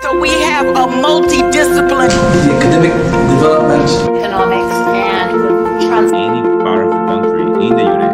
So we have a multidisciplinary the academic development, economics, and any part of the country in the unit.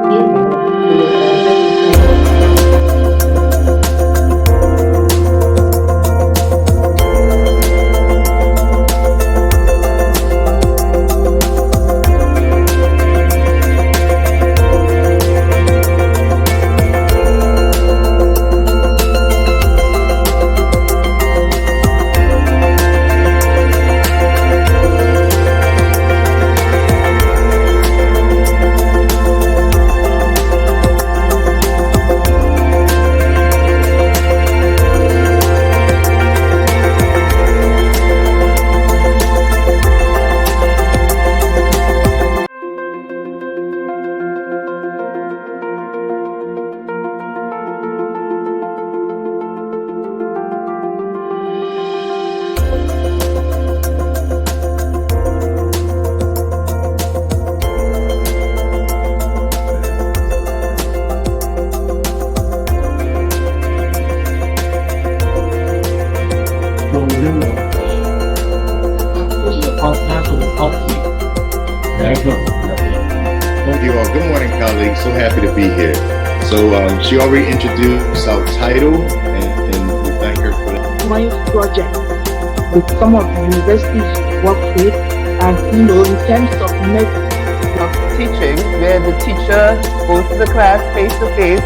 Thank you all. Good morning, colleagues. So happy to be here. So she already introduced our title, and we thank her for that. Science project with some of the universities work with, and in terms of teaching, where the teacher goes to the class face to face.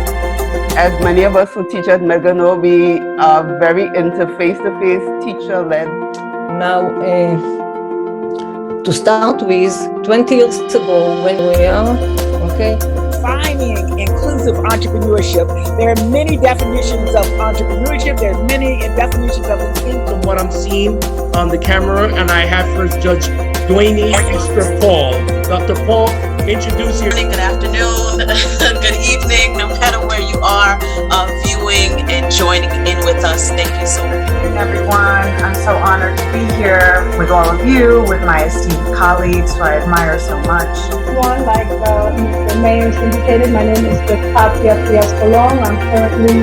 As many of us who teach at Mega know, we are very into face-to-face teacher-led. Now, to start with, 20 years ago, when we are, defining inclusive entrepreneurship. There are many definitions of entrepreneurship. There are many definitions of it. From what I'm seeing on the camera, and I have first Judge Dwayne Mr. Paul. Dr. Paul, introduce your. Good afternoon, good evening, no matter where you are viewing and joining in with us. Thank you so much. Good evening, everyone. I'm so honored to be here with all of you, with my esteemed colleagues who I admire so much. like Mr. Mayor indicated, my name is Patia Frias-Colón. I'm currently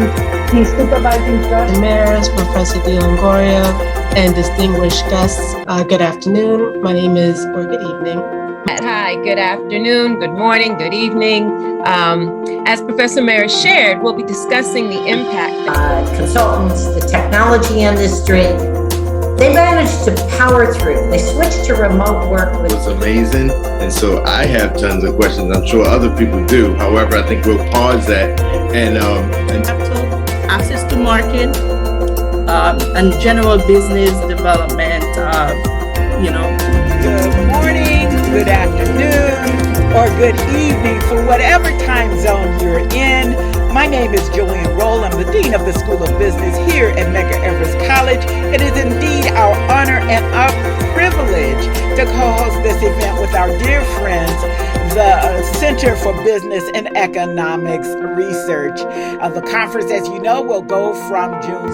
the supervising judge. Mayors, Professor Longoria, and distinguished guests, good afternoon. My name is, or good evening. Hi, good afternoon, good morning, good evening. As Professor Mayer shared, we'll be discussing the impact. Consultants, the technology industry, they managed to power through. They switched to remote work. It was amazing, and so I have tons of questions. I'm sure other people do. However, I think we'll pause that and access to market and general business development. Good morning, good afternoon, or good evening for whatever time zone you're in. My name is Joanne Roll. I'm the Dean of the School of Business here at Medgar Evers College. It is indeed our honor and our privilege to co-host this event with our dear friends, the Center for Business and Economics Research. The conference, as you know, will go from June.